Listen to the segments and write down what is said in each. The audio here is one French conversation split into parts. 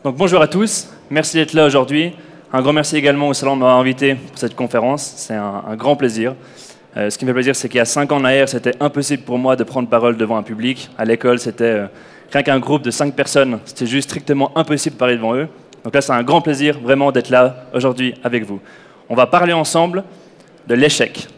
Donc bonjour à tous, merci d'être là aujourd'hui. Un grand merci également au Salon de m'avoir invité pour cette conférence, c'est un grand plaisir. Ce qui me fait plaisir, c'est qu'il y a 5 ans en arrière, c'était impossible pour moi de prendre parole devant un public. À l'école, c'était rien qu'un groupe de 5 personnes, c'était juste strictement impossible de parler devant eux. Donc là, c'est un grand plaisir vraiment d'être là aujourd'hui avec vous. On va parler ensemble de l'échec.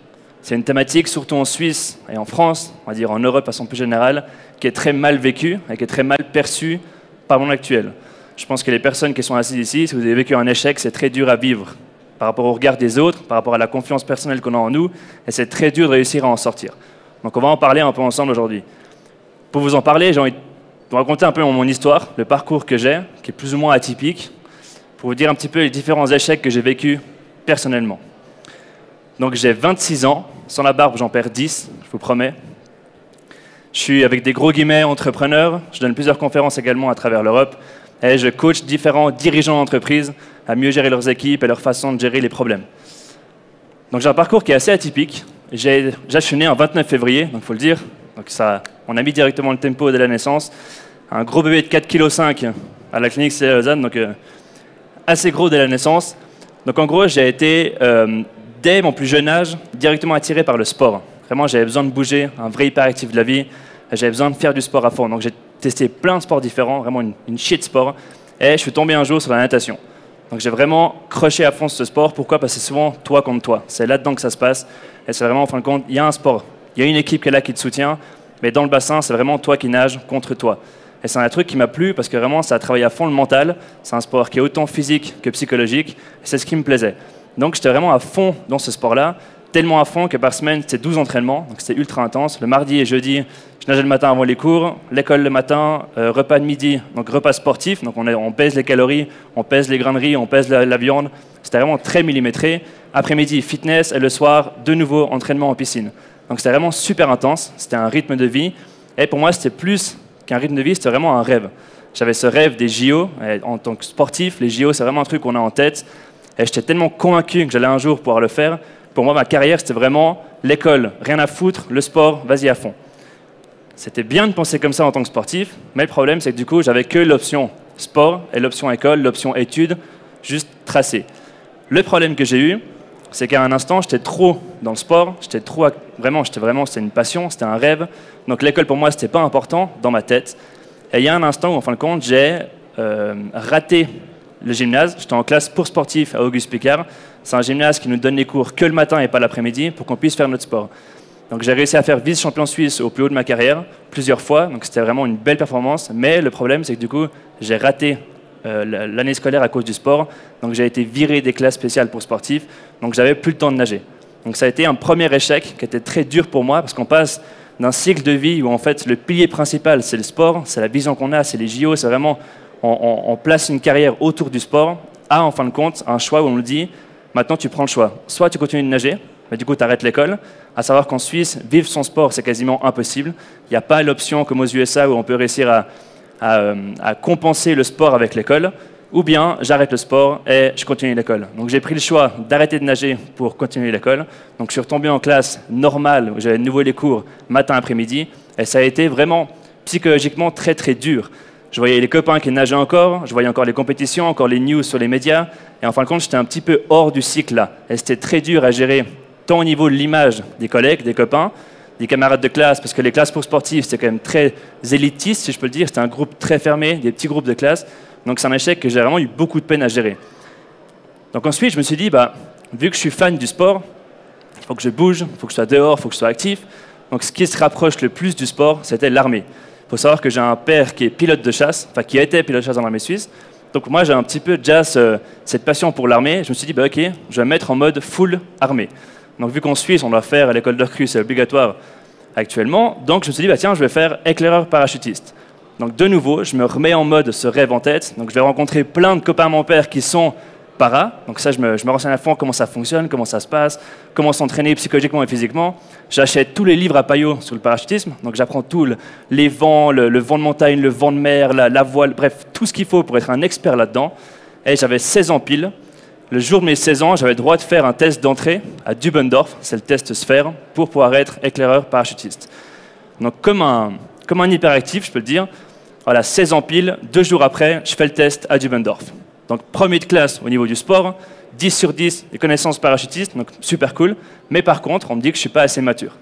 C'est une thématique, surtout en Suisse et en France, on va dire en Europe de façon plus générale, qui est très mal vécue et qui est très mal perçue par le monde actuel. Je pense que les personnes qui sont assises ici, si vous avez vécu un échec, c'est très dur à vivre par rapport au regard des autres, par rapport à la confiance personnelle qu'on a en nous, et c'est très dur de réussir à en sortir. Donc on va en parler un peu ensemble aujourd'hui. Pour vous en parler, j'ai envie de vous raconter un peu mon histoire, le parcours que j'ai, qui est plus ou moins atypique, pour vous dire un petit peu les différents échecs que j'ai vécus personnellement. Donc j'ai 26 ans, sans la barbe j'en perds 10, je vous promets. Je suis avec des gros guillemets entrepreneur, je donne plusieurs conférences également à travers l'Europe, et je coach différents dirigeants d'entreprise à mieux gérer leurs équipes et leur façon de gérer les problèmes. Donc j'ai un parcours qui est assez atypique. Je suis né en 29 février, donc il faut le dire. Donc on a mis directement le tempo de la naissance. Un gros bébé de 4,5 kg à la clinique CL Lausanne, donc assez gros dès la naissance. Donc en gros, j'ai été, dès mon plus jeune âge, directement attiré par le sport. Vraiment, j'avais besoin de bouger, un vrai hyperactif de la vie. J'avais besoin de faire du sport à fond. Donc j'ai testé plein de sports différents, vraiment une shit sport. Et je suis tombé un jour sur la natation. Donc j'ai vraiment croché à fond ce sport. Pourquoi? Parce que c'est souvent toi contre toi. C'est là-dedans que ça se passe. Et c'est vraiment, en fin de compte, il y a un sport. Il y a une équipe qui est là qui te soutient. Mais dans le bassin, c'est vraiment toi qui nages contre toi. Et c'est un truc qui m'a plu parce que vraiment, ça a travaillé à fond le mental. C'est un sport qui est autant physique que psychologique. Et c'est ce qui me plaisait. Donc j'étais vraiment à fond dans ce sport-là. Tellement à fond que par semaine, c'était 12 entraînements. Donc c'était ultra intense. Le mardi et jeudi, je nageais le matin avant les cours, l'école le matin, repas de midi, donc repas sportif, donc on pèse les calories, on pèse les grains de riz, on pèse la viande, c'était vraiment très millimétré. Après-midi, fitness, et le soir, de nouveau, entraînement en piscine. Donc c'était vraiment super intense, c'était un rythme de vie, et pour moi, c'était plus qu'un rythme de vie, c'était vraiment un rêve. J'avais ce rêve des JO, et en tant que sportif, les JO, c'est vraiment un truc qu'on a en tête, et j'étais tellement convaincu que j'allais un jour pouvoir le faire. Pour moi, ma carrière, c'était vraiment l'école, rien à foutre, le sport, vas-y à fond. C'était bien de penser comme ça en tant que sportif, mais le problème, c'est que du coup, j'avais que l'option sport et l'option école, l'option études, juste tracée. Le problème que j'ai eu, c'est qu'à un instant, j'étais trop dans le sport, c'était une passion, c'était un rêve. Donc l'école, pour moi, c'était pas important dans ma tête. Et il y a un instant où, en fin de compte, j'ai raté le gymnase. J'étais en classe pour sportifs à Auguste Piccard. C'est un gymnase qui nous donne les cours que le matin et pas l'après-midi pour qu'on puisse faire notre sport. Donc j'ai réussi à faire vice-champion suisse au plus haut de ma carrière, plusieurs fois, donc c'était vraiment une belle performance, mais le problème c'est que du coup j'ai raté l'année scolaire à cause du sport, donc j'ai été viré des classes spéciales pour sportifs, donc j'avais plus le temps de nager. Donc ça a été un premier échec qui était très dur pour moi, parce qu'on passe d'un cycle de vie où en fait le pilier principal c'est le sport, c'est la vision qu'on a, c'est les JO, c'est vraiment, on place une carrière autour du sport, à en fin de compte un choix où on nous dit, maintenant tu prends le choix, soit tu continues de nager, mais du coup tu arrêtes l'école. À savoir qu'en Suisse, vivre son sport, c'est quasiment impossible. Il n'y a pas l'option comme aux USA où on peut réussir à compenser le sport avec l'école, ou bien j'arrête le sport et je continue l'école. Donc j'ai pris le choix d'arrêter de nager pour continuer l'école. Donc je suis retombé en classe normale où j'avais de nouveau les cours matin après-midi, et ça a été vraiment psychologiquement très très dur. Je voyais les copains qui nageaient encore, je voyais encore les compétitions, encore les news sur les médias, et en fin de compte j'étais un petit peu hors du cycle là, et c'était très dur à gérer, tant au niveau de l'image des collègues, des copains, des camarades de classe, parce que les classes pour sportifs, c'était quand même très élitiste, si je peux le dire. C'était un groupe très fermé, des petits groupes de classe. Donc c'est un échec que j'ai vraiment eu beaucoup de peine à gérer. Donc ensuite, je me suis dit, vu que je suis fan du sport, il faut que je bouge, il faut que je sois dehors, il faut que je sois actif. Donc ce qui se rapproche le plus du sport, c'était l'armée. Il faut savoir que j'ai un père qui est pilote de chasse, enfin qui a été pilote de chasse dans l'armée suisse. Donc moi, j'ai un petit peu déjà cette passion pour l'armée. Je me suis dit, ok, je vais me mettre en mode full armée. Donc vu qu'en Suisse, on doit faire à l'école de recrue, c'est obligatoire actuellement, donc je me suis dit, tiens, je vais faire éclaireur parachutiste. Donc de nouveau, je me remets en mode ce rêve en tête. Donc je vais rencontrer plein de copains à mon père qui sont para. Donc ça, je me renseigne à fond comment ça fonctionne, comment ça se passe, comment s'entraîner psychologiquement et physiquement. J'achète tous les livres à Payot sur le parachutisme. Donc j'apprends tout, les vents, le vent de montagne, le vent de mer, la voile, bref, tout ce qu'il faut pour être un expert là-dedans. Et j'avais 16 ans pile. Le jour de mes 16 ans, j'avais le droit de faire un test d'entrée à Dubendorf, c'est le test sphère, pour pouvoir être éclaireur parachutiste. Donc comme un hyperactif, je peux le dire, Voilà, 16 ans pile, 2 jours après, je fais le test à Dubendorf. Donc premier de classe au niveau du sport, 10 sur 10 les connaissances parachutistes, donc super cool. Mais par contre, on me dit que je ne suis pas assez mature.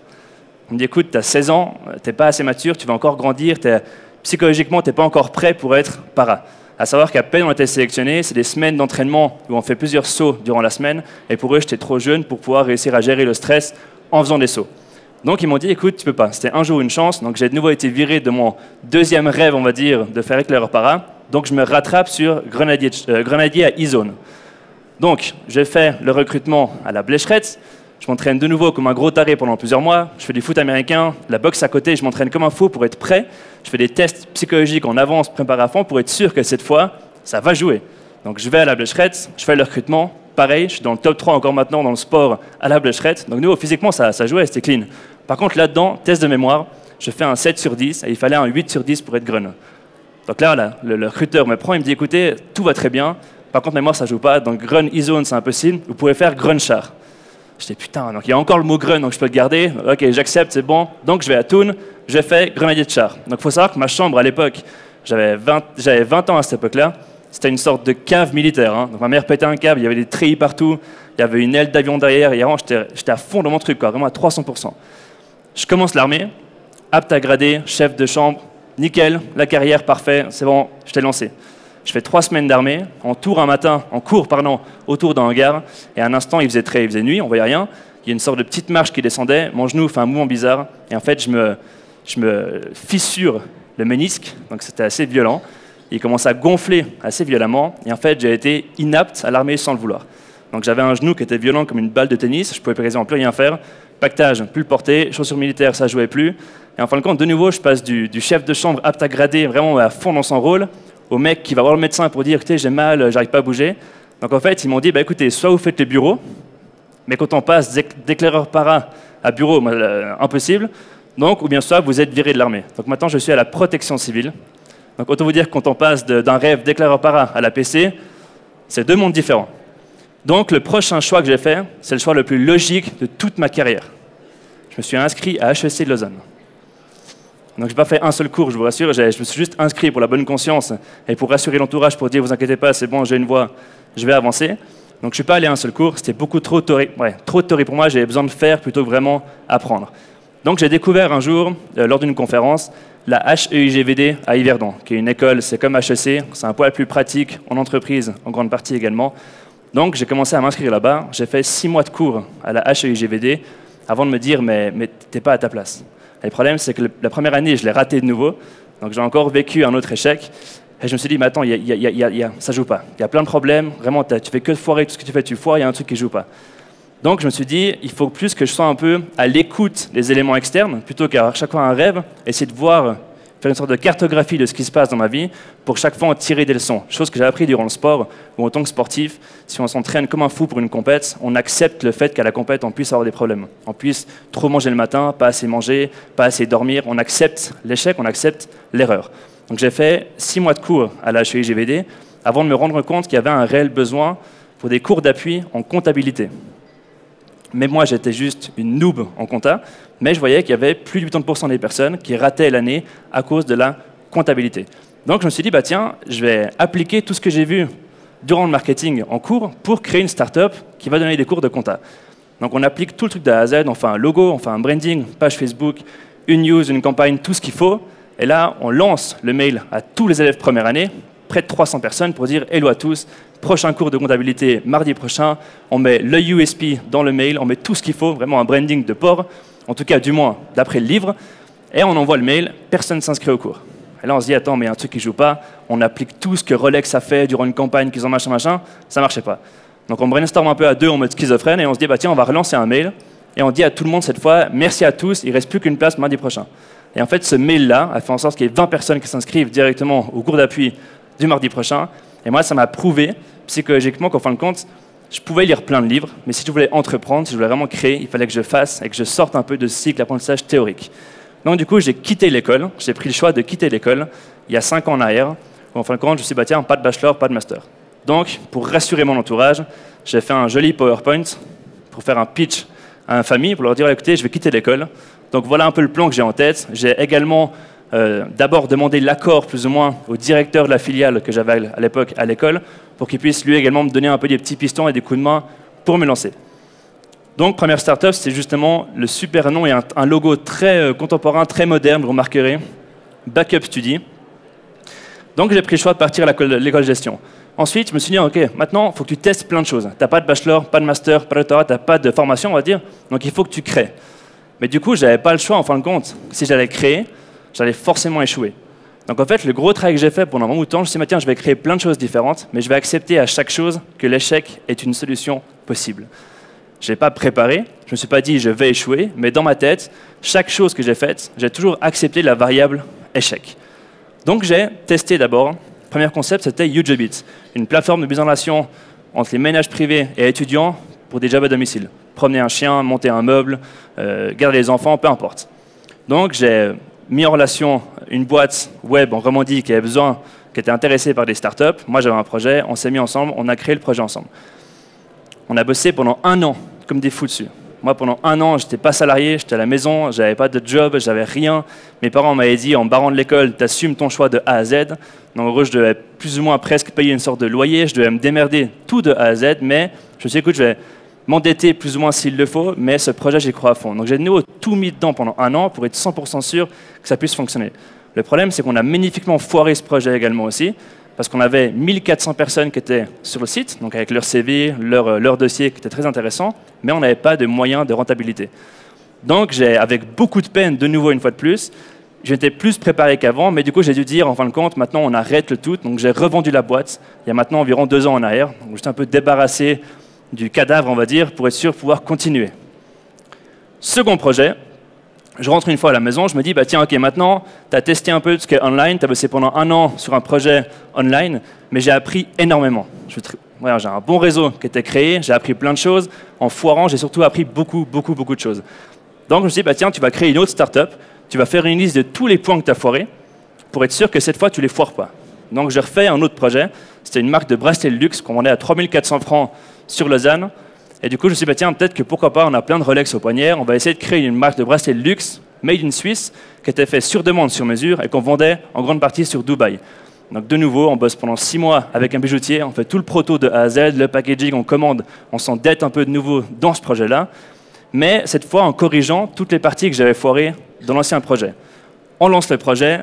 On me dit, écoute, tu as 16 ans, tu n'es pas assez mature, tu vas encore grandir, psychologiquement, tu n'es pas encore prêt pour être para. À savoir qu'à peine on a été sélectionné, c'est des semaines d'entraînement où on fait plusieurs sauts durant la semaine, et pour eux, j'étais trop jeune pour pouvoir réussir à gérer le stress en faisant des sauts. Donc ils m'ont dit, écoute, tu peux pas, c'était un jour une chance, donc j'ai de nouveau été viré de mon deuxième rêve, on va dire, de faire éclaireur para, donc je me rattrape sur grenadier à E-Zone. Donc, j'ai fait le recrutement à la Blécherette. Je m'entraîne de nouveau comme un gros taré pendant plusieurs mois. Je fais du foot américain, de la boxe à côté. Je m'entraîne comme un fou pour être prêt. Je fais des tests psychologiques en avance, préparé à fond, pour être sûr que cette fois, ça va jouer. Donc, je vais à la Blécherette, je fais le recrutement. Pareil, je suis dans le top 3 encore maintenant dans le sport à la Blécherette. Donc, nous, physiquement, ça jouait, c'était clean. Par contre, là-dedans, test de mémoire, je fais un 7 sur 10 et il fallait un 8 sur 10 pour être grun. Donc là, le recruteur me prend, il me dit, écoutez, tout va très bien. Par contre, mémoire, ça ne joue pas. Donc, Grun E-Zone, c'est impossible. Vous pouvez faire Grun Char. Je dis, putain, donc il y a encore le mot Grun, donc je peux le garder. Ok, j'accepte, c'est bon. Donc, je vais à Thun, je fais Grenadier de Char. Donc, il faut savoir que ma chambre, à l'époque, j'avais 20 ans à cette époque-là. C'était une sorte de cave militaire. Hein. Donc, ma mère pétait un câble, il y avait des treillis partout, il y avait une aile d'avion derrière. Et vraiment, j'étais à fond dans mon truc, quoi, vraiment à 300%. Je commence l'armée, apte à grader, chef de chambre, nickel, la carrière, parfait, c'est bon, je t'ai lancé. Je fais 3 semaines d'armée, en cours autour d'un hangar, et à un instant, il faisait nuit, on voyait rien. Il y a une sorte de petite marche qui descendait, mon genou fait un mouvement bizarre, et en fait, je me fissure le ménisque, donc c'était assez violent. Il commence à gonfler assez violemment, et en fait, j'ai été inapte à l'armée sans le vouloir. Donc j'avais un genou qui était violent comme une balle de tennis, je pouvais par exemple plus rien faire, pactage, plus le porter, chaussures militaires, ça jouait plus. Et en fin de compte, de nouveau, je passe du chef de chambre apte à grader, vraiment à fond dans son rôle, au mec qui va voir le médecin pour dire, écoutez, j'ai mal, j'arrive pas à bouger. Donc en fait, ils m'ont dit, bah, écoutez, soit vous faites les bureaux, mais quand on passe d'éclaireur para à bureau, impossible, donc, ou bien soit vous êtes viré de l'armée. Donc maintenant, je suis à la protection civile. Donc autant vous dire que quand on passe d'un rêve d'éclaireur para à la PC, c'est 2 mondes différents. Donc le prochain choix que j'ai fait, c'est le choix le plus logique de toute ma carrière. Je me suis inscrit à HEC de Lausanne. Donc, je n'ai pas fait un seul cours, je vous rassure, je me suis juste inscrit pour la bonne conscience et pour rassurer l'entourage, pour dire, vous inquiétez pas, c'est bon, j'ai une voix, je vais avancer. Donc, je ne suis pas allé à un seul cours, c'était beaucoup trop de théorie pour moi, j'avais besoin de faire plutôt que vraiment apprendre. Donc, j'ai découvert un jour, lors d'une conférence, la HEIGVD à Yverdon, qui est une école, c'est comme HEC, c'est un poil plus pratique, en entreprise, en grande partie également. Donc, j'ai commencé à m'inscrire là-bas, j'ai fait 6 mois de cours à la HEIGVD avant de me dire, mais t'es pas à ta place. Et le problème, c'est que la première année, je l'ai raté de nouveau. Donc, j'ai encore vécu un autre échec. Et je me suis dit, mais attends, ça ne joue pas. Il y a plein de problèmes. Vraiment, tu fais que foirer tout ce que tu fais, tu foires, il y a un truc qui ne joue pas. Donc, je me suis dit, il faut plus que je sois un peu à l'écoute des éléments externes, plutôt qu'à chaque fois un rêve, essayer de voir, faire une sorte de cartographie de ce qui se passe dans ma vie, pour chaque fois en tirer des leçons. Chose que j'ai appris durant le sport, où en tant que sportif, si on s'entraîne comme un fou pour une compète, on accepte le fait qu'à la compète, on puisse avoir des problèmes. On puisse trop manger le matin, pas assez manger, pas assez dormir. On accepte l'échec, on accepte l'erreur. Donc j'ai fait 6 mois de cours à la HEIGVD avant de me rendre compte qu'il y avait un réel besoin pour des cours d'appui en comptabilité. Mais moi, j'étais juste une noob en compta, mais je voyais qu'il y avait plus de 80% des personnes qui rataient l'année à cause de la comptabilité. Donc je me suis dit, bah tiens, je vais appliquer tout ce que j'ai vu durant le marketing en cours pour créer une start-up qui va donner des cours de compta. Donc on applique tout le truc de A à Z, on fait un logo, on fait un branding, page Facebook, une news, une campagne, tout ce qu'il faut. Et là, on lance le mail à tous les élèves première année, près de 300 personnes, pour dire « Hello à tous, prochain cours de comptabilité mardi prochain ». On met le USP dans le mail, on met tout ce qu'il faut, vraiment un branding de porc, en tout cas du moins d'après le livre, et on envoie le mail, personne ne s'inscrit au cours. Et là, on se dit « Attends, mais il y a un truc qui ne joue pas ». On applique tout ce que Rolex a fait durant une campagne, qu'ils ont machin, ça ne marchait pas. Donc on brainstorm un peu à deux en mode schizophrène, et on se dit bah, « Tiens, on va relancer un mail ». Et on dit à tout le monde cette fois « Merci à tous, il ne reste plus qu'une place mardi prochain ». Et en fait, ce mail-là a fait en sorte qu'il y ait 20 personnes qui s'inscrivent directement au cours d'appui du mardi prochain. Et moi, ça m'a prouvé psychologiquement qu'en fin de compte, je pouvais lire plein de livres, mais si je voulais entreprendre, si je voulais vraiment créer, il fallait que je fasse et que je sorte un peu de ce cycle d'apprentissage théorique. Donc du coup, j'ai quitté l'école, j'ai pris le choix de quitter l'école il y a 5 ans en arrière, où en fin de compte, je me suis dit, bah, tiens, pas de bachelor, pas de master. Donc, pour rassurer mon entourage, j'ai fait un joli PowerPoint pour faire un pitch à ma famille, pour leur dire, écoutez, je vais quitter l'école. Donc voilà un peu le plan que j'ai en tête. J'ai également d'abord demander l'accord plus ou moins au directeur de la filiale que j'avais à l'époque à l'école pour qu'il puisse lui également me donner un peu des petits pistons et des coups de main pour me lancer. Donc, première startup, c'est justement le super nom et un logo très contemporain, très moderne, vous remarquerez, Backup Study. Donc, j'ai pris le choix de partir à l'école de gestion. Ensuite, je me suis dit, OK, maintenant, il faut que tu testes plein de choses. Tu n'as pas de bachelor, pas de master, pas de doctorat, tu n'as pas de formation, on va dire. Donc, il faut que tu crées. Mais du coup, je n'avais pas le choix, en fin de compte. Si j'allais créer, j'allais forcément échouer. Donc, en fait, le gros travail que j'ai fait pendant un bon bout de temps, je me suis dit, tiens, je vais créer plein de choses différentes, mais je vais accepter à chaque chose que l'échec est une solution possible. Je n'ai pas préparé, je ne me suis pas dit, je vais échouer, mais dans ma tête, chaque chose que j'ai faite, j'ai toujours accepté la variable échec. Donc, j'ai testé d'abord. Le premier concept, c'était UJobit, une plateforme de mise en relation entre les ménages privés et étudiants pour des jobs à domicile. Promener un chien, monter un meuble, garder les enfants, peu importe. Donc, j'ai mis en relation une boîte web en Romandie qui était intéressée par des startups. Moi, j'avais un projet, on s'est mis ensemble, on a créé le projet ensemble. On a bossé pendant 1 an comme des fous dessus. Moi, pendant 1 an, je n'étais pas salarié, j'étais à la maison, je n'avais pas de job, je n'avais rien. Mes parents m'avaient dit, en barrant de l'école, tu assumes ton choix de A à Z. Donc, en gros, je devais plus ou moins presque payer une sorte de loyer, je devais me démerder tout de A à Z, mais je me suis dit, écoute, je vais m'endetter plus ou moins s'il le faut, mais ce projet, j'y crois à fond. Donc, j'ai de nouveau tout mis dedans pendant 1 an pour être 100% sûr que ça puisse fonctionner. Le problème, c'est qu'on a magnifiquement foiré ce projet également aussi, parce qu'on avait 1400 personnes qui étaient sur le site, donc avec leur CV, leur dossier qui était très intéressant, mais on n'avait pas de moyens de rentabilité. Donc, avec beaucoup de peine, de nouveau une fois de plus, j'étais plus préparé qu'avant, mais du coup, j'ai dû dire, en fin de compte, maintenant, on arrête le tout. Donc, j'ai revendu la boîte, il y a maintenant environ 2 ans en arrière. Donc, j'étais un peu débarrassé du cadavre, on va dire, pour être sûr de pouvoir continuer. Second projet. Je rentre une fois à la maison, je me dis, bah tiens, ok, maintenant, tu as testé un peu ce qui est online, tu as bossé pendant 1 an sur un projet online, mais j'ai appris énormément. Voilà, j'ai un bon réseau qui était créé, j'ai appris plein de choses. En foirant, j'ai surtout appris beaucoup de choses. Donc, je me suis dit, bah tiens, tu vas créer une autre startup, tu vas faire une liste de tous les points que tu as foirés, pour être sûr que cette fois, tu ne les foires pas. Donc, j'ai refait un autre projet. C'était une marque de bracelets de luxe qu'on vendait à 3400 francs sur Lausanne. Et du coup, je me suis dit, bah, tiens, peut-être que pourquoi pas, on a plein de Rolex au poignet, on va essayer de créer une marque de bracelets de luxe, made in Suisse, qui était fait sur demande, sur mesure, et qu'on vendait en grande partie sur Dubaï. Donc de nouveau, on bosse pendant 6 mois avec un bijoutier, on fait tout le proto de A à Z, le packaging, on commande, on s'endette un peu de nouveau dans ce projet-là, mais cette fois en corrigeant toutes les parties que j'avais foirées dans l'ancien projet. On lance le projet,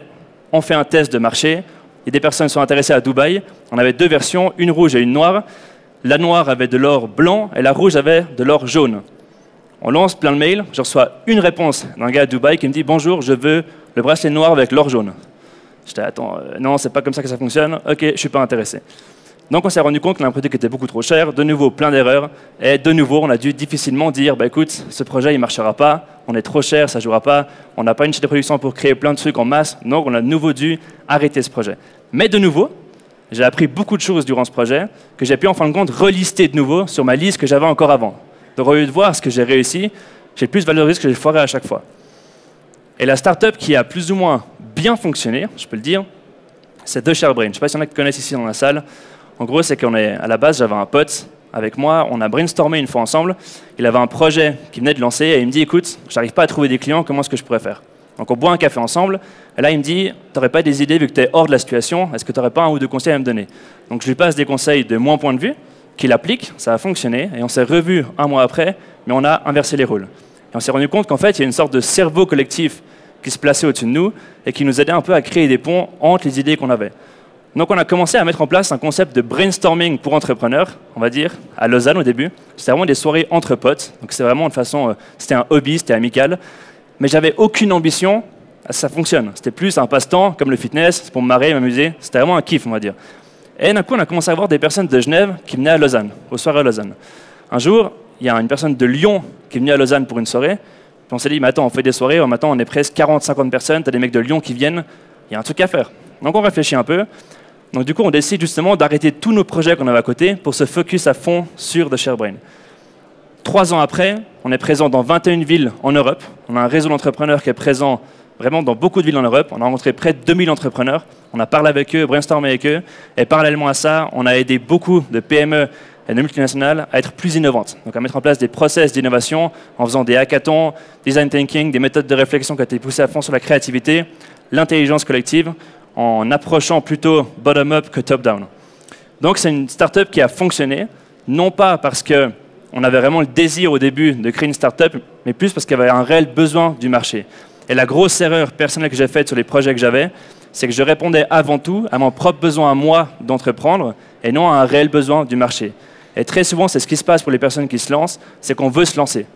on fait un test de marché, et des personnes sont intéressées à Dubaï. On avait 2 versions, une rouge et une noire. La noire avait de l'or blanc et la rouge avait de l'or jaune. On lance plein de mails, je reçois une réponse d'un gars à Dubaï qui me dit « Bonjour, je veux le bracelet noir avec l'or jaune ». J'étais « Attends, non, c'est pas comme ça que ça fonctionne. Ok, je suis pas intéressé ». Donc on s'est rendu compte qu'on a un produit qui était beaucoup trop cher, de nouveau plein d'erreurs, et de nouveau on a dû difficilement dire bah, « Écoute, ce projet il marchera pas, on est trop cher, ça jouera pas, on n'a pas une chaîne de production pour créer plein de trucs en masse, donc on a de nouveau dû arrêter ce projet ». Mais de nouveau, j'ai appris beaucoup de choses durant ce projet que j'ai pu en fin de compte relister de nouveau sur ma liste que j'avais encore avant. Donc au lieu de voir ce que j'ai réussi, j'ai plus valorisé ce que j'ai foiré à chaque fois. Et la startup qui a plus ou moins bien fonctionné, je peux le dire, c'est The ShareBrain. Je ne sais pas s'il y en a qui connaissent ici dans la salle. En gros, c'est à la base, j'avais un pote avec moi, on a brainstormé une fois ensemble. Il avait un projet qu'il venait de lancer et il me dit écoute, j'arrive pas à trouver des clients, comment est-ce que je pourrais faire? Donc on boit un café ensemble, et là il me dit, tu n'aurais pas des idées vu que tu es hors de la situation, est-ce que tu n'aurais pas 1 ou 2 conseils à me donner? Donc je lui passe des conseils de mon point de vue, qu'il applique, ça a fonctionné, et on s'est revus 1 mois après, mais on a inversé les rôles. Et on s'est rendu compte qu'en fait, il y a une sorte de cerveau collectif qui se plaçait au-dessus de nous, et qui nous aidait un peu à créer des ponts entre les idées qu'on avait. Donc on a commencé à mettre en place un concept de brainstorming pour entrepreneurs, on va dire, à Lausanne au début. C'était vraiment des soirées entre potes, donc c'était vraiment de façon, c'était un hobby, c'était amical. Mais j'avais aucune ambition, ça fonctionne. C'était plus un passe-temps, comme le fitness, pour me marrer, m'amuser. C'était vraiment un kiff, on va dire. Et d'un coup, on a commencé à avoir des personnes de Genève qui venaient à Lausanne, aux soirées à Lausanne. Un jour, il y a une personne de Lyon qui est venue à Lausanne pour une soirée. Puis on s'est dit, mais attends, on fait des soirées, maintenant on est presque 40-50 personnes, tu as des mecs de Lyon qui viennent, il y a un truc à faire. Donc on réfléchit un peu. Donc du coup, on décide justement d'arrêter tous nos projets qu'on avait à côté pour se focus à fond sur The ShareBrain. 3 ans après, on est présent dans 21 villes en Europe. On a un réseau d'entrepreneurs qui est présent vraiment dans beaucoup de villes en Europe. On a rencontré près de 2000 entrepreneurs. On a parlé avec eux, brainstormé avec eux. Et parallèlement à ça, on a aidé beaucoup de PME et de multinationales à être plus innovantes. Donc à mettre en place des process d'innovation en faisant des hackathons, design thinking, des méthodes de réflexion qui ont été poussées à fond sur la créativité. l'intelligence collective en approchant plutôt bottom-up que top-down. Donc c'est une startup qui a fonctionné, non pas parce qu'on avait vraiment le désir au début de créer une startup, mais plus parce qu'il y avait un réel besoin du marché. Et la grosse erreur personnelle que j'ai faite sur les projets que j'avais, c'est que je répondais avant tout à mon propre besoin à moi d'entreprendre et non à un réel besoin du marché. Et très souvent, c'est ce qui se passe pour les personnes qui se lancent, c'est qu'on veut se lancer.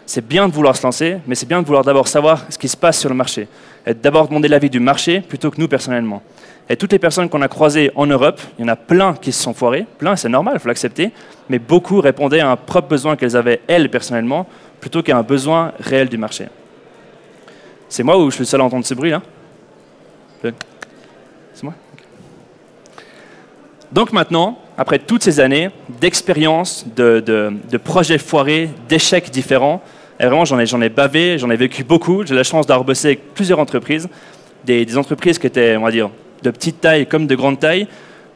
C'est bien de vouloir se lancer, mais c'est bien de vouloir d'abord savoir ce qui se passe sur le marché. Et d'abord demander l'avis du marché plutôt que nous personnellement. Et toutes les personnes qu'on a croisées en Europe, il y en a plein qui se sont foirées, plein, c'est normal, il faut l'accepter, mais beaucoup répondaient à un propre besoin qu'elles avaient elles personnellement, plutôt qu'à un besoin réel du marché. C'est moi ou je suis le seul à entendre ce bruit là? C'est moi? Okay. Donc maintenant, après toutes ces années d'expérience, de projets foirés, d'échecs différents, et vraiment j'en ai bavé, j'en ai vécu beaucoup, j'ai la chance d'avoir bossé avec plusieurs entreprises, des entreprises qui étaient, on va dire, de petite taille comme de grande taille,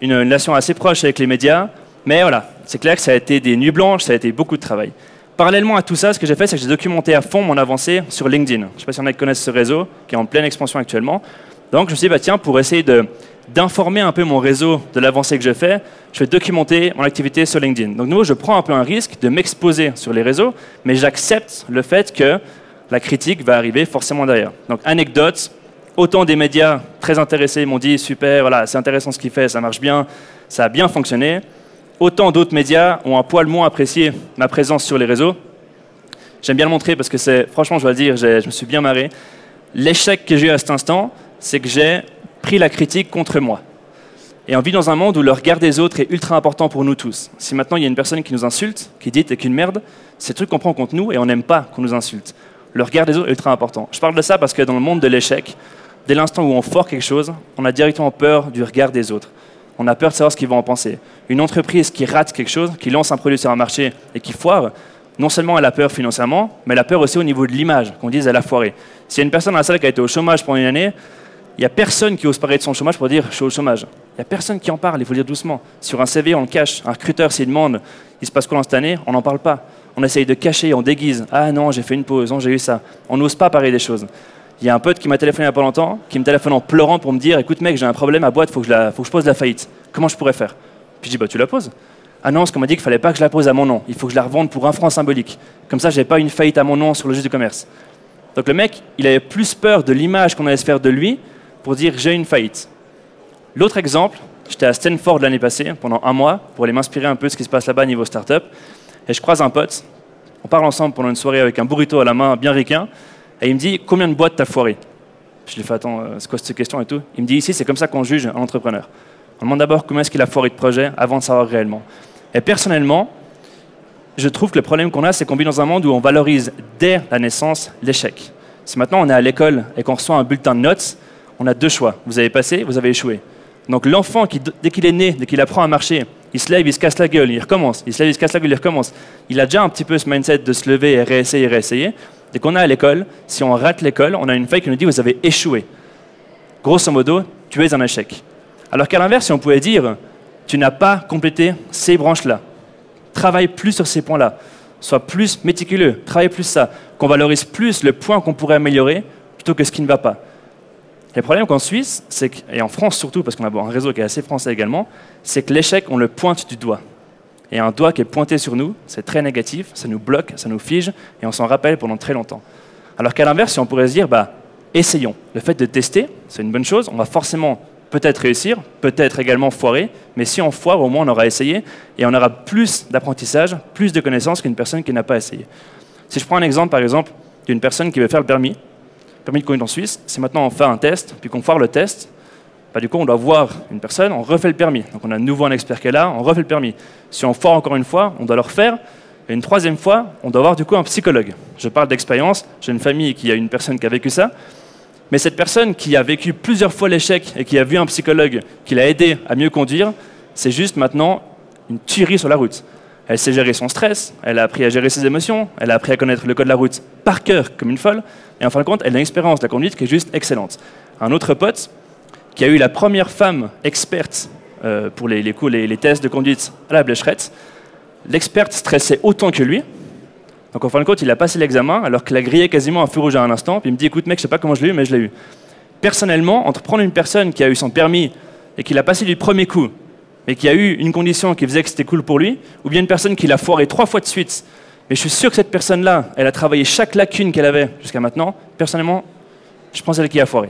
une relation assez proche avec les médias, mais voilà, c'est clair que ça a été des nuits blanches, ça a été beaucoup de travail. Parallèlement à tout ça, ce que j'ai fait, c'est que j'ai documenté à fond mon avancée sur LinkedIn. Je ne sais pas si on a qui connaissent ce réseau, qui est en pleine expansion actuellement. Donc je me suis dit, bah, tiens, pour essayer d'informer un peu mon réseau de l'avancée que je fais, je vais documenter mon activité sur LinkedIn. Donc de nouveau, je prends un peu un risque de m'exposer sur les réseaux, mais j'accepte le fait que la critique va arriver forcément derrière. Donc anecdote, autant des médias très intéressés m'ont dit, super, voilà, c'est intéressant ce qu'il fait, ça marche bien, ça a bien fonctionné. Autant d'autres médias ont un poil moins apprécié ma présence sur les réseaux. J'aime bien le montrer parce que franchement, je dois le dire, je me suis bien marré. L'échec que j'ai eu à cet instant, c'est que j'ai pris la critique contre moi. Et on vit dans un monde où le regard des autres est ultra important pour nous tous. Si maintenant il y a une personne qui nous insulte, qui dit « t'es qu'une merde », c'est le truc qu'on prend contre nous et on n'aime pas qu'on nous insulte. Le regard des autres est ultra important. Je parle de ça parce que dans le monde de l'échec, dès l'instant où on foire quelque chose, on a directement peur du regard des autres. On a peur de savoir ce qu'ils vont en penser. Une entreprise qui rate quelque chose, qui lance un produit sur un marché et qui foire, non seulement elle a peur financièrement, mais elle a peur aussi au niveau de l'image, qu'on dise elle a foiré. S'il y a une personne dans la salle qui a été au chômage pendant une année, il n'y a personne qui ose parler de son chômage pour dire « je suis au chômage ». Il n'y a personne qui en parle, il faut le dire doucement. Sur un CV, on le cache. Un recruteur, s'il demande « il se passe quoi dans cette année ?», on n'en parle pas. On essaye de cacher, on déguise. « ah non, j'ai fait une pause, non, j'ai eu ça ». On n'ose pas parler des choses. Il y a un pote qui m'a téléphoné il n'y a pas longtemps, qui me téléphone en pleurant pour me dire « écoute mec, j'ai un problème à boîte, faut que je pose la faillite. Comment je pourrais faire ?» Puis je dis « bah tu la poses ». Ah non, parce qu'on m'a dit qu'il ne fallait pas que je la pose à mon nom. Il faut que je la revende pour 1 franc symbolique. Comme ça, je n'ai pas une faillite à mon nom sur le registre du commerce. Donc le mec, il avait plus peur de l'image qu'on allait se faire de lui pour dire j'ai une faillite. L'autre exemple, j'étais à Stanford l'année passée, pendant 1 mois, pour aller m'inspirer un peu de ce qui se passe là-bas niveau startup. Et je croise un pote, on parle ensemble pendant une soirée avec un burrito à la main, bien ricain, et il me dit combien de boîtes t'as foiré? Je lui fais attends, c'est quoi cette question et tout? Il me dit ici, c'est comme ça qu'on juge un entrepreneur. On demande d'abord comment est-ce qu'il a foiré de projet avant de savoir réellement. Et personnellement, je trouve que le problème qu'on a, c'est qu'on vit dans un monde où on valorise dès la naissance l'échec. Si maintenant on est à l'école et qu'on reçoit un bulletin de notes, on a 2 choix. Vous avez passé, vous avez échoué. Donc l'enfant, dès qu'il est né, dès qu'il apprend à marcher, il se lève, il se casse la gueule, il recommence. Il se lève, il se casse la gueule, il recommence. Il a déjà un petit peu ce mindset de se lever et réessayer, réessayer. Dès qu'on est à l'école, si on rate l'école, on a une feuille qui nous dit vous avez échoué. Grosso modo, tu es un échec. Alors qu'à l'inverse, si on pouvait dire tu n'as pas complété ces branches-là, travaille plus sur ces points-là, sois plus méticuleux, travaille plus ça, qu'on valorise plus le point qu'on pourrait améliorer plutôt que ce qui ne va pas. Le problème qu'en Suisse, et en France surtout, parce qu'on a un réseau qui est assez français également, c'est que l'échec, on le pointe du doigt. Et un doigt qui est pointé sur nous, c'est très négatif, ça nous bloque, ça nous fige, et on s'en rappelle pendant très longtemps. Alors qu'à l'inverse, si on pourrait se dire, bah, essayons. Le fait de tester, c'est une bonne chose, on va forcément peut-être réussir, peut-être également foirer, mais si on foire, au moins on aura essayé, et on aura plus d'apprentissage, plus de connaissances qu'une personne qui n'a pas essayé. Si je prends un exemple, par exemple, d'une personne qui veut faire le permis de conduire en Suisse, si maintenant on fait un test, puis qu'on foire le test, bah, du coup on doit voir une personne, on refait le permis. Donc on a de nouveau un expert qui est là, on refait le permis. Si on foire encore une fois, on doit le refaire, et une 3e fois, on doit avoir du coup un psychologue. Je parle d'expérience, j'ai une famille qui a une personne qui a vécu ça, mais cette personne qui a vécu plusieurs fois l'échec et qui a vu un psychologue qui l'a aidé à mieux conduire, c'est juste maintenant une tuerie sur la route. Elle sait gérer son stress, elle a appris à gérer ses émotions, elle a appris à connaître le code de la route par cœur comme une folle, et en fin de compte, elle a une expérience de la conduite qui est juste excellente. Un autre pote qui a eu la première femme experte pour les tests de conduite à la Blécherette, l'experte stressait autant que lui. Donc en fin de compte, il a passé l'examen alors qu'il a grillé quasiment un feu rouge à un instant. Puis il me dit, écoute mec, je sais pas comment je l'ai eu, mais je l'ai eu. personnellement, entre prendre une personne qui a eu son permis et qui l'a passé du premier coup, mais qui a eu une condition qui faisait que c'était cool pour lui, ou bien une personne qui l'a foiré 3 fois de suite, mais je suis sûr que cette personne-là, elle a travaillé chaque lacune qu'elle avait jusqu'à maintenant, personnellement, je pense elle qui a foiré.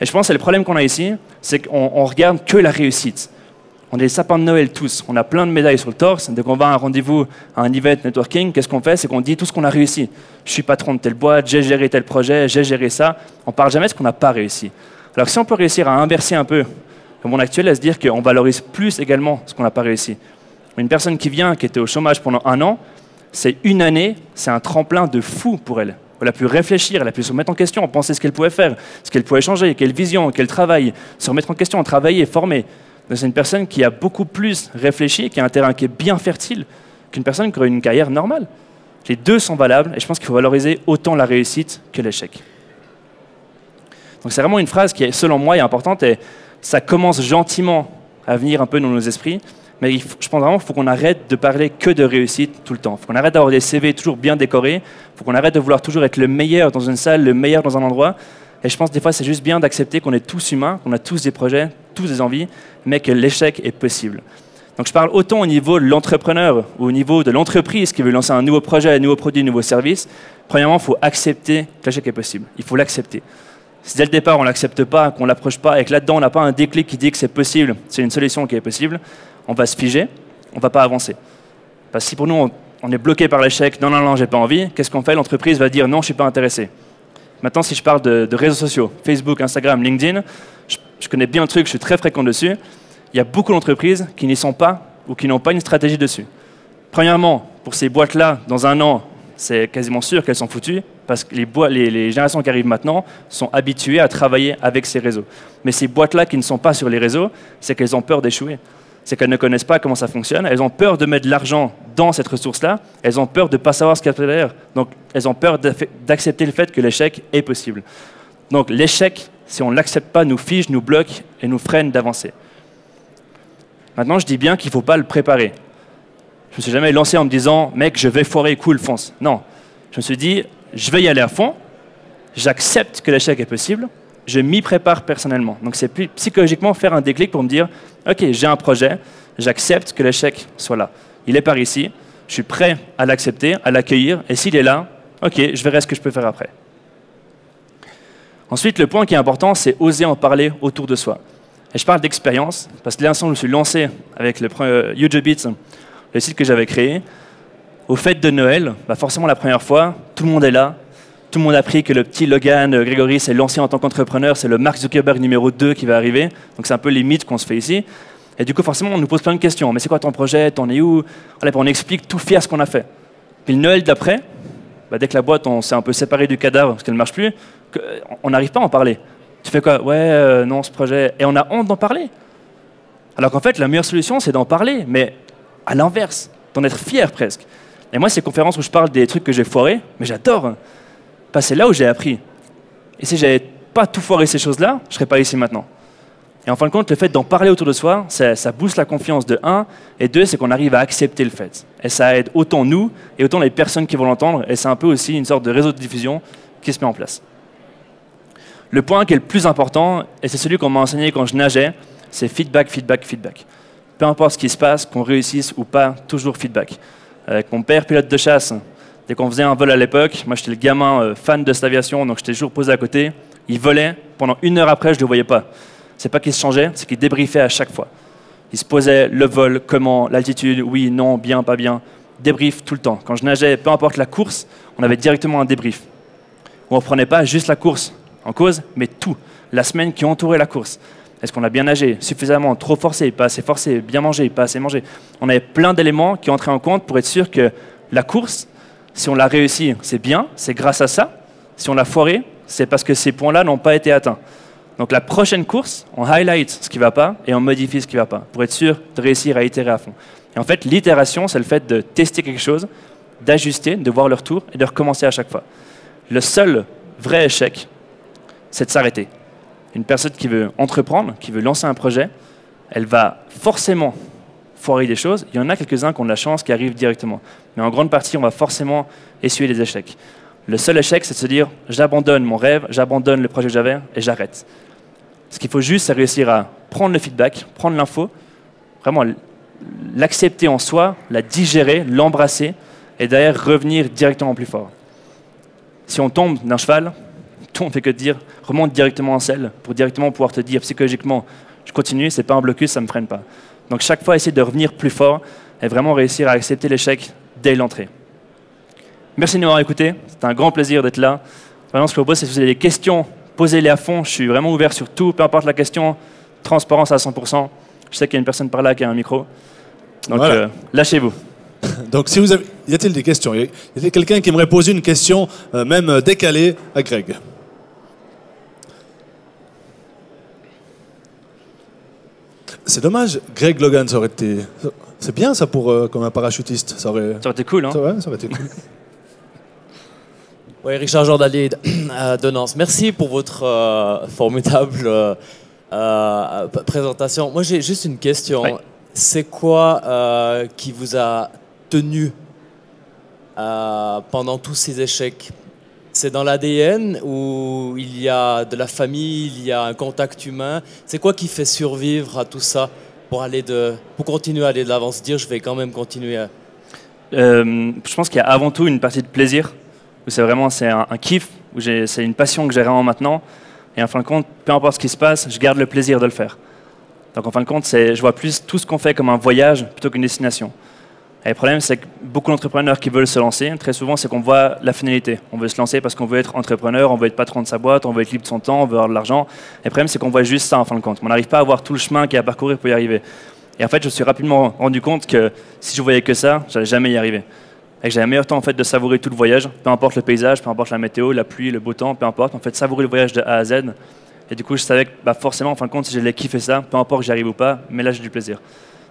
Et je pense que le problème qu'on a ici, c'est qu'on regarde que la réussite. On est des sapins de Noël tous, on a plein de médailles sur le torse, dès qu'on va à un rendez-vous, à un event networking, qu'est-ce qu'on fait? C'est qu'on dit tout ce qu'on a réussi. Je suis patron de telle boîte, j'ai géré tel projet, j'ai géré ça. On ne parle jamais de ce qu'on n'a pas réussi. Alors si on peut réussir à inverser un peu le monde actuel, à se dire qu'on valorise plus également ce qu'on n'a pas réussi. Une personne qui vient, qui était au chômage pendant 1 an, c'est une année, c'est un tremplin de fou pour elle. Elle a pu réfléchir, elle a pu se remettre en question, penser ce qu'elle pouvait faire, ce qu'elle pouvait changer, quelle vision, quel travail, se remettre en question, travailler, former. C'est une personne qui a beaucoup plus réfléchi, qui a un terrain qui est bien fertile qu'une personne qui aurait une carrière normale. Les deux sont valables et je pense qu'il faut valoriser autant la réussite que l'échec. Donc c'est vraiment une phrase qui, selon moi, est importante et ça commence gentiment à venir un peu dans nos esprits. Mais je pense vraiment qu'il faut qu'on arrête de parler que de réussite tout le temps. Il faut qu'on arrête d'avoir des CV toujours bien décorés. Il faut qu'on arrête de vouloir toujours être le meilleur dans une salle, le meilleur dans un endroit. Et je pense que des fois, c'est juste bien d'accepter qu'on est tous humains, qu'on a tous des projets, tous des envies, mais que l'échec est possible. Donc je parle autant au niveau de l'entrepreneur ou au niveau de l'entreprise qui veut lancer un nouveau projet, un nouveau produit, un nouveau service. Premièrement, il faut accepter que l'échec est possible. Il faut l'accepter. Si dès le départ, on ne l'accepte pas, qu'on ne l'approche pas et que là-dedans, on n'a pas un déclic qui dit que c'est possible, c'est une solution qui est possible, on va se figer, on ne va pas avancer. Parce que si pour nous, on est bloqué par l'échec, non, non, non, j'ai pas envie, qu'est-ce qu'on fait? L'entreprise va dire non, je ne suis pas intéressé. Maintenant, si je parle de réseaux sociaux, Facebook, Instagram, LinkedIn, je connais bien le truc, je suis très fréquent dessus. Il y a beaucoup d'entreprises qui n'y sont pas ou qui n'ont pas une stratégie dessus. Premièrement, pour ces boîtes-là, dans 1 an, c'est quasiment sûr qu'elles sont foutues parce que les générations qui arrivent maintenant sont habituées à travailler avec ces réseaux. Mais ces boîtes-là qui ne sont pas sur les réseaux, c'est qu'elles ont peur d'échouer. C'est qu'elles ne connaissent pas comment ça fonctionne. Elles ont peur de mettre de l'argent dans cette ressource-là. Elles ont peur de ne pas savoir ce qu'il y a derrière. Donc, elles ont peur d'accepter le fait que l'échec est possible. Donc, l'échec, si on ne l'accepte pas, nous fige, nous bloque et nous freine d'avancer. Maintenant, je dis bien qu'il ne faut pas le préparer. Je ne me suis jamais lancé en me disant « Mec, je vais foirer, cool, fonce ». Non. Je me suis dit « Je vais y aller à fond. J'accepte que l'échec est possible. Je m'y prépare personnellement. » Donc, c'est psychologiquement faire un déclic pour me dire « Ok, j'ai un projet, j'accepte que l'échec soit là. Il est par ici, je suis prêt à l'accepter, à l'accueillir, et s'il est là, ok, je verrai ce que je peux faire après. » Ensuite, le point qui est important, c'est oser en parler autour de soi. Et je parle d'expérience, parce que l'instant où je me suis lancé avec le UJBeats, le site que j'avais créé, aux fêtes de Noël, forcément la première fois, tout le monde est là, tout le monde a appris que le petit Logan Grégory s'est lancé en tant qu'entrepreneur, c'est le Mark Zuckerberg numéro 2 qui va arriver, donc c'est un peu les mythes qu'on se fait ici. Et du coup, forcément, on nous pose plein de questions. Mais c'est quoi ton projet? T'en es où? Allez, on explique tout fier ce qu'on a fait. Puis le Noël d'après, dès que la boîte, on s'est un peu séparé du cadavre parce qu'elle ne marche plus, on n'arrive pas à en parler. Tu fais quoi? Ouais, non, ce projet... Et on a honte d'en parler. Alors qu'en fait, la meilleure solution, c'est d'en parler, mais à l'inverse, d'en être fier presque. Et moi, ces conférences où je parle des trucs que j'ai foirés, mais j'adore. Parce que c'est là où j'ai appris. Et si je n'avais pas tout foiré ces choses-là, je ne serais pas ici maintenant. Et en fin de compte, le fait d'en parler autour de soi, ça booste la confiance de 1, et 2, c'est qu'on arrive à accepter le fait. Et ça aide autant nous, et autant les personnes qui vont l'entendre, et c'est un peu aussi une sorte de réseau de diffusion qui se met en place. Le point qui est le plus important, et c'est celui qu'on m'a enseigné quand je nageais, c'est feedback, feedback, feedback. Peu importe ce qui se passe, qu'on réussisse ou pas, toujours feedback. Avec mon père, pilote de chasse, dès qu'on faisait un vol à l'époque, moi j'étais le gamin fan de cette aviation, donc j'étais toujours posé à côté. Il volait, pendant 1 heure après, je ne le voyais pas. C'est pas qu'il se changeait, c'est qu'il débriefait à chaque fois. Il se posait le vol, comment, l'altitude, oui, non, bien, pas bien. Débrief tout le temps. Quand je nageais, peu importe la course, on avait directement un débrief. Où on ne prenait pas juste la course en cause, mais tout. La semaine qui entourait la course. Est-ce qu'on a bien nagé, suffisamment, trop forcé, pas assez forcé, bien mangé, pas assez mangé? On avait plein d'éléments qui entraient en compte pour être sûr que la course, si on l'a réussi, c'est bien, c'est grâce à ça. Si on l'a foiré, c'est parce que ces points-là n'ont pas été atteints. Donc la prochaine course, on highlight ce qui ne va pas et on modifie ce qui ne va pas, pour être sûr de réussir à itérer à fond. Et en fait, l'itération, c'est le fait de tester quelque chose, d'ajuster, de voir le retour et de recommencer à chaque fois. Le seul vrai échec, c'est de s'arrêter. Une personne qui veut entreprendre, qui veut lancer un projet, elle va forcément foirer des choses. Il y en a quelques-uns qui ont de la chance, qui arrivent directement. Mais en grande partie, on va forcément essuyer des échecs. Le seul échec, c'est de se dire, j'abandonne mon rêve, j'abandonne le projet que j'avais et j'arrête. Ce qu'il faut juste, c'est réussir à prendre le feedback, prendre l'info, vraiment l'accepter en soi, la digérer, l'embrasser, et derrière revenir directement plus fort. Si on tombe d'un cheval, tout on fait que dire, remonte directement en selle pour directement pouvoir te dire psychologiquement, je continue, c'est pas un blocus, ça me freine pas. Donc chaque fois, essayer de revenir plus fort et vraiment réussir à accepter l'échec dès l'entrée. Merci de nous avoir écoutés, c'est un grand plaisir d'être là. Maintenant, ce que je propose, c'est que si vous avez des questions, posez-les à fond, je suis vraiment ouvert sur tout, peu importe la question, transparence à 100%. Je sais qu'il y a une personne par là qui a un micro, donc voilà. Lâchez-vous. Donc, si vous avez... y a-t-il des questions? Y a-t-il quelqu'un qui aimerait poser une question, même décalée, à Greg? C'est dommage, Greg Logan, ça aurait été... C'est bien ça pour comme un parachutiste. Ça aurait été cool, hein? Ça aurait été cool. Oui, Richard Jordalier de Nantes. Merci pour votre formidable présentation. Moi, j'ai juste une question. Oui. C'est quoi qui vous a tenu pendant tous ces échecs? C'est dans l'ADN où il y a de la famille, il y a un contact humain? C'est quoi qui fait survivre à tout ça pour continuer à aller de l'avant, se dire je vais quand même continuer Je pense qu'il y a avant tout une partie de plaisir, où c'est un kiff, où c'est une passion que j'ai vraiment maintenant, et en fin de compte, peu importe ce qui se passe, je garde le plaisir de le faire. Donc en fin de compte, je vois plus tout ce qu'on fait comme un voyage plutôt qu'une destination. Et le problème, c'est que beaucoup d'entrepreneurs qui veulent se lancer, très souvent, c'est qu'on voit la finalité. On veut se lancer parce qu'on veut être entrepreneur, on veut être patron de sa boîte, on veut être libre de son temps, on veut avoir de l'argent. Et le problème, c'est qu'on voit juste ça en fin de compte. On n'arrive pas à voir tout le chemin qu'il y a à parcourir pour y arriver. Et en fait, je me suis rapidement rendu compte que si je voyais que ça, j'allais jamais y arriver. Et que j'avais meilleur temps en fait, de savourer tout le voyage, peu importe le paysage, peu importe la météo, la pluie, le beau temps, peu importe. En fait, savourer le voyage de A à Z. Et du coup, je savais que forcément, en fin de compte, si j'allais kiffer ça, peu importe que j'y arrive ou pas, mais là, j'ai du plaisir.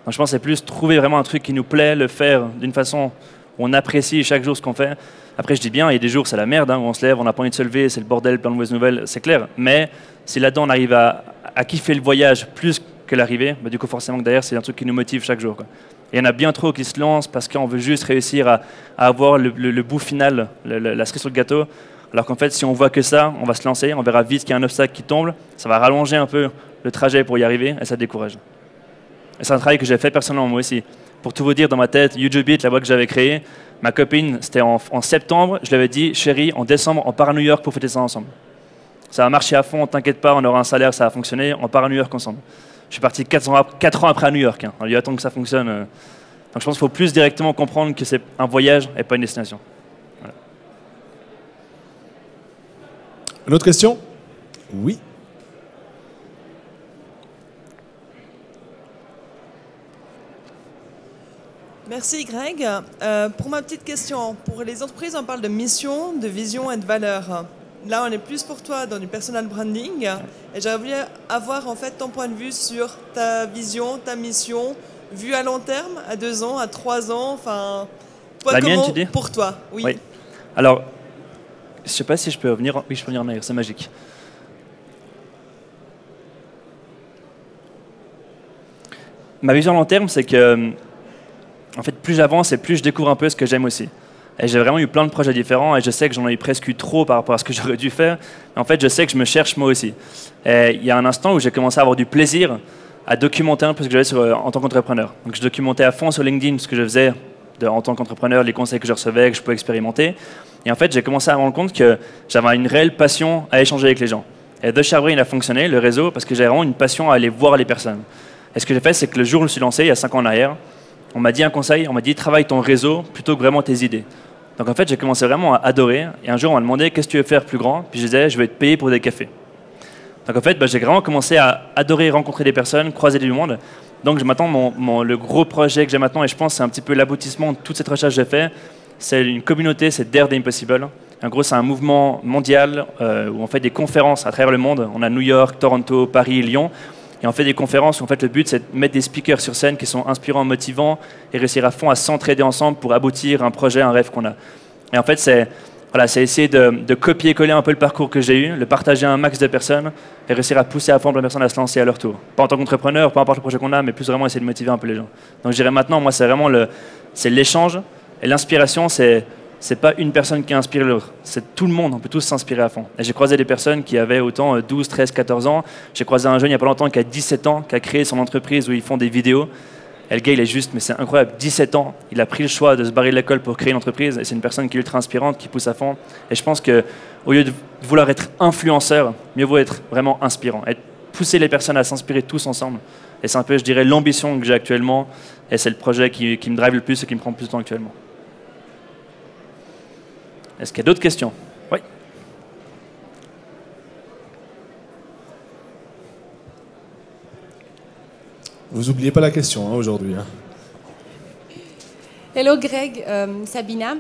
Donc je pense que c'est plus trouver vraiment un truc qui nous plaît, le faire d'une façon où on apprécie chaque jour ce qu'on fait. Après, je dis bien, il y a des jours, c'est la merde, hein, où on se lève, on n'a pas envie de se lever, c'est le bordel, plein de mauvaises nouvelles, c'est clair. Mais si là-dedans, on arrive à kiffer le voyage plus que l'arrivée, du coup, forcément que derrière, c'est un truc qui nous motive chaque jour, quoi. Et il y en a bien trop qui se lancent parce qu'on veut juste réussir à avoir le bout final, la cerise sur le gâteau. Alors qu'en fait, si on voit que ça, on va se lancer, on verra vite qu'il y a un obstacle qui tombe, ça va rallonger un peu le trajet pour y arriver et ça décourage. Et c'est un travail que j'ai fait personnellement moi aussi. Pour tout vous dire, dans ma tête, YouJoBit, la boîte que j'avais créée, ma copine, c'était en septembre, je lui avais dit, chérie, en décembre, on part à New York pour fêter ça ensemble. Ça a marché à fond, t'inquiète pas, on aura un salaire, ça a fonctionné, on part à New York ensemble. Je suis parti 4 ans après à New York. Hein. On lui attend que ça fonctionne. Donc je pense qu'il faut plus directement comprendre que c'est un voyage et pas une destination. Voilà. Une autre question? Oui. Merci Greg. Pour ma petite question, pour les entreprises, on parle de mission, de vision et de valeur. Là, on est plus pour toi dans du personal branding. Et j'aurais voulu avoir en fait ton point de vue sur ta vision, ta mission, vue à long terme, à 2 ans, à 3 ans. Enfin, la mienne, tu dis? Pour toi, oui. Oui. Alors, je ne sais pas si je peux revenir. Oui, je peux venir en arrière, c'est magique. Ma vision à long terme, c'est que, en fait, plus j'avance et plus je découvre un peu ce que j'aime aussi. Et j'ai vraiment eu plein de projets différents et je sais que j'en ai eu presque eu trop par rapport à ce que j'aurais dû faire. Mais en fait, je sais que je me cherche moi aussi. Et il y a un instant où j'ai commencé à avoir du plaisir à documenter un peu ce que j'avais en tant qu'entrepreneur. Donc je documentais à fond sur LinkedIn ce que je faisais en tant qu'entrepreneur, les conseils que je recevais, que je pouvais expérimenter. Et en fait, j'ai commencé à me rendre compte que j'avais une réelle passion à échanger avec les gens. Et The Share Brain, il a fonctionné, le réseau, parce que j'avais vraiment une passion à aller voir les personnes. Et ce que j'ai fait, c'est que le jour où je me suis lancé, il y a 5 ans en arrière, on m'a dit un conseil, on m'a dit travaille ton réseau plutôt que vraiment tes idées. Donc en fait, j'ai commencé vraiment à adorer. Et un jour, on m'a demandé qu'est-ce que tu veux faire plus grand. Puis je disais, je vais être payé pour des cafés. Donc en fait, j'ai vraiment commencé à adorer rencontrer des personnes, croiser du monde. Donc maintenant, le gros projet que j'ai maintenant, et je pense que c'est un petit peu l'aboutissement de toute cette recherche que j'ai fait, c'est une communauté, c'est Dare the Impossible. En gros, c'est un mouvement mondial où on fait des conférences à travers le monde. On a New York, Toronto, Paris, Lyon. Et on fait des conférences où en fait, le but, c'est de mettre des speakers sur scène qui sont inspirants, motivants et réussir à fond à s'entraider ensemble pour aboutir un projet, un rêve qu'on a. Et en fait, c'est essayer de copier-coller un peu le parcours que j'ai eu, le partager à un max de personnes et réussir à pousser à fond les personnes à se lancer à leur tour. Pas en tant qu'entrepreneur, peu importe le projet qu'on a, mais plus vraiment essayer de motiver un peu les gens. Donc je dirais maintenant, moi, c'est vraiment l'échange et l'inspiration, c'est c'est pas une personne qui inspire l'autre, c'est tout le monde, on peut tous s'inspirer à fond. Et j'ai croisé des personnes qui avaient autant 12, 13, 14 ans. J'ai croisé un jeune il n'y a pas longtemps qui a 17 ans, qui a créé son entreprise où ils font des vidéos. Et le gars, il est juste, mais c'est incroyable, 17 ans, il a pris le choix de se barrer de l'école pour créer une entreprise. Et c'est une personne qui est ultra inspirante, qui pousse à fond. Et je pense qu'au lieu de vouloir être influenceur, mieux vaut être vraiment inspirant. Pousser les personnes à s'inspirer tous ensemble. Et c'est un peu, je dirais, l'ambition que j'ai actuellement. Et c'est le projet qui me drive le plus et qui me prend le plus de temps actuellement. Est-ce qu'il y a d'autres questions? Oui. Vous n'oubliez pas la question aujourd'hui. Hein. Hello Greg, Sabina.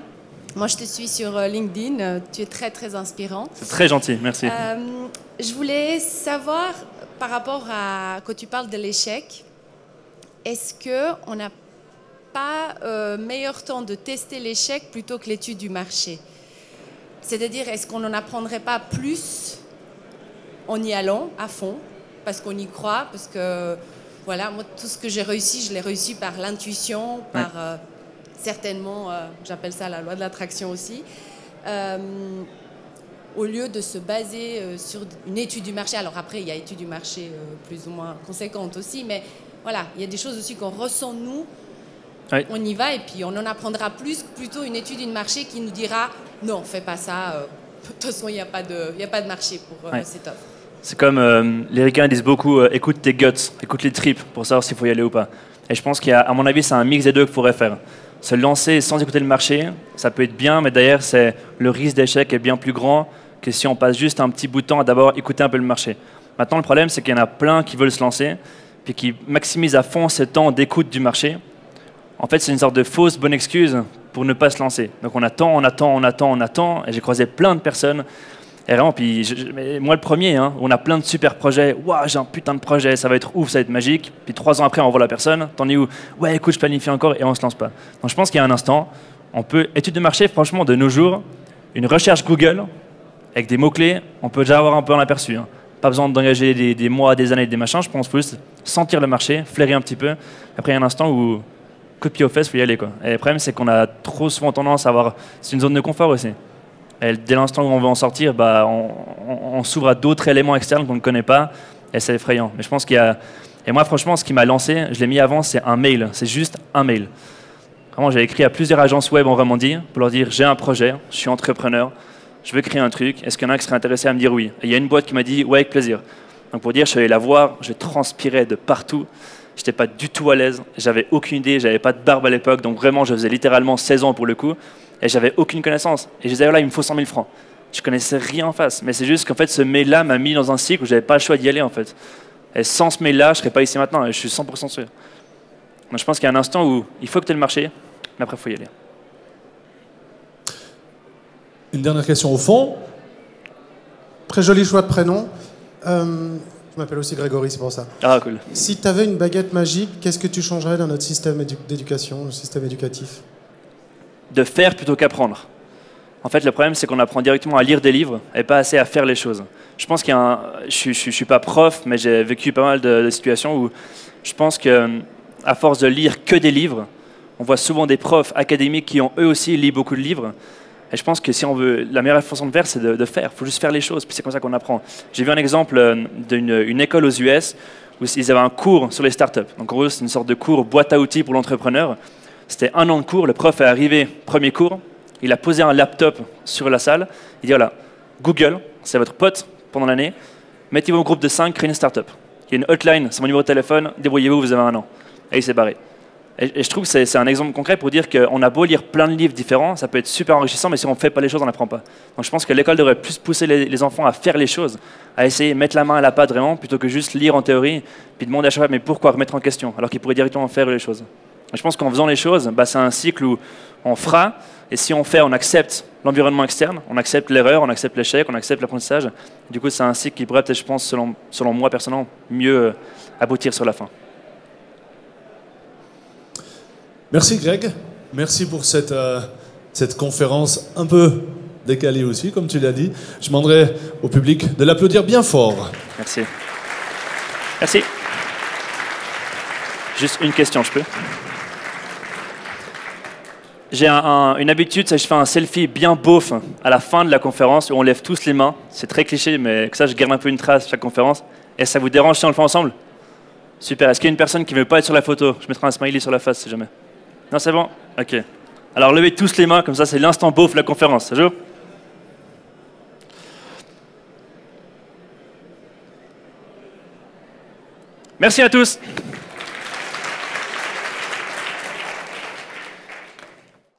Moi je te suis sur LinkedIn, tu es très très inspirant. C'est très gentil, merci. Je voulais savoir par rapport à quand tu parles de l'échec, est-ce qu'on n'a pas meilleur temps de tester l'échec plutôt que l'étude du marché? C'est-à-dire, est-ce qu'on n'en apprendrait pas plus en y allant à fond, parce qu'on y croit, parce que, voilà, moi, tout ce que j'ai réussi, je l'ai réussi par l'intuition, par certainement, j'appelle ça la loi de l'attraction aussi, au lieu de se baser sur une étude du marché. Alors après, il y a étude du marché plus ou moins conséquente aussi, mais voilà, il y a des choses aussi qu'on ressent nous. Oui. On y va et puis on en apprendra plus, plutôt une étude du marché qui nous dira non, fais pas ça, de toute façon il n'y a pas de marché pour cette offre. C'est comme les ricains disent beaucoup écoute tes guts, écoute les tripes pour savoir s'il faut y aller ou pas. Et je pense qu'à mon avis c'est un mix des deux qu'il faudrait faire. Se lancer sans écouter le marché, ça peut être bien, mais d'ailleurs le risque d'échec est bien plus grand que si on passe juste un petit bout de temps à d'abord écouter un peu le marché. Maintenant le problème c'est qu'il y en a plein qui veulent se lancer puis qui maximisent à fond ce temps d'écoute du marché. En fait, c'est une sorte de fausse bonne excuse pour ne pas se lancer. Donc on attend, et j'ai croisé plein de personnes. Et vraiment, puis moi le premier, hein, on a plein de super projets. Waouh, j'ai un putain de projet, ça va être ouf, ça va être magique. Puis 3 ans après, on voit la personne. T'en es où? Ouais, écoute, je planifie encore et on se lance pas. Donc je pense qu'il y a un instant, on peut étude de marché. Franchement, de nos jours, une recherche Google avec des mots clés, on peut déjà avoir un peu un aperçu. Hein. Pas besoin d'engager des mois, des années, des machins. Je pense qu'il faut juste sentir le marché, flairer un petit peu. Après, il y a un instant où coup de pied aux fesses, il faut y aller, quoi. Et le problème, c'est qu'on a trop souvent tendance à avoir... C'est une zone de confort aussi. Et dès l'instant où on veut en sortir, bah, on s'ouvre à d'autres éléments externes qu'on ne connaît pas, et c'est effrayant. Mais je pense qu'il y a... Et moi, franchement, ce qui m'a lancé, je l'ai mis avant, c'est un mail. C'est juste un mail. Vraiment, j'ai écrit à plusieurs agences web en Romandie pour leur dire, j'ai un projet, je suis entrepreneur, je veux créer un truc, est-ce qu'il y en a qui seraient intéressés à me dire oui? Et il y a une boîte qui m'a dit, ouais, avec plaisir. Donc pour dire, je suis allé la voir, je transpirais de partout. J'étais pas du tout à l'aise, j'avais aucune idée, j'avais pas de barbe à l'époque, donc vraiment je faisais littéralement 16 ans pour le coup, et j'avais aucune connaissance. Et je disais, là, il me faut 100 000 francs. Je connaissais rien en face, mais c'est juste qu'en fait ce mail-là m'a mis dans un cycle où j'avais pas le choix d'y aller en fait. Et sans ce mail-là, je serais pas ici maintenant, et je suis 100% sûr. Donc je pense qu'il y a un instant où il faut que tu aies le marché, mais après il faut y aller. Une dernière question au fond. Très joli choix de prénom. Je m'appelle aussi Grégory, c'est pour ça. Ah, cool. Si tu avais une baguette magique, qu'est-ce que tu changerais dans notre système d'éducation, le système éducatif? De faire plutôt qu'apprendre. En fait, le problème, c'est qu'on apprend directement à lire des livres et pas assez à faire les choses. Je pense qu'il y a un... Je suis pas prof, mais j'ai vécu pas mal de situations où je pense qu'à force de lire que des livres, on voit souvent des profs académiques qui ont eux aussi lu beaucoup de livres. Et je pense que si on veut, la meilleure façon de faire, c'est de faire. Il faut juste faire les choses, puis c'est comme ça qu'on apprend. J'ai vu un exemple d'une école aux US où ils avaient un cours sur les startups. Donc en gros, c'est une sorte de cours boîte à outils pour l'entrepreneur. C'était 1 an de cours, le prof est arrivé, premier cours, il a posé un laptop sur la salle, il dit voilà, Google, c'est votre pote pendant l'année, mettez-vous en groupe de 5, créez une startup. Il y a une hotline, c'est mon numéro de téléphone, débrouillez-vous, vous avez 1 an. Et il s'est barré. Et je trouve que c'est un exemple concret pour dire qu'on a beau lire plein de livres différents, ça peut être super enrichissant, mais si on ne fait pas les choses, on n'apprend pas. Donc je pense que l'école devrait plus pousser les enfants à faire les choses, à essayer de mettre la main à la pâte vraiment, plutôt que juste lire en théorie, puis demander à chaque fois, mais pourquoi remettre en question, alors qu'ils pourraient directement faire les choses. Et je pense qu'en faisant les choses, bah, c'est un cycle où on fera, et si on fait, on accepte l'environnement externe, on accepte l'erreur, on accepte l'échec, on accepte l'apprentissage. Du coup, c'est un cycle qui pourrait peut-être, je pense, selon moi personnellement, mieux aboutir sur la fin. Merci Greg, merci pour cette conférence un peu décalée aussi, comme tu l'as dit. Je demanderai au public de l'applaudir bien fort. Merci. Merci. Juste une question, je peux? J'ai une habitude, c'est que je fais un selfie bien beauf à la fin de la conférence où on lève tous les mains. C'est très cliché, mais que ça, je garde un peu une trace chaque conférence. Et ça vous dérange si on le fait ensemble? Super. Est-ce qu'il y a une personne qui ne veut pas être sur la photo? Je mettrai un smiley sur la face si jamais. Non, c'est bon? Ok. Alors levez tous les mains, comme ça, c'est l'instant beauf de la conférence. Ça joue? Merci à tous.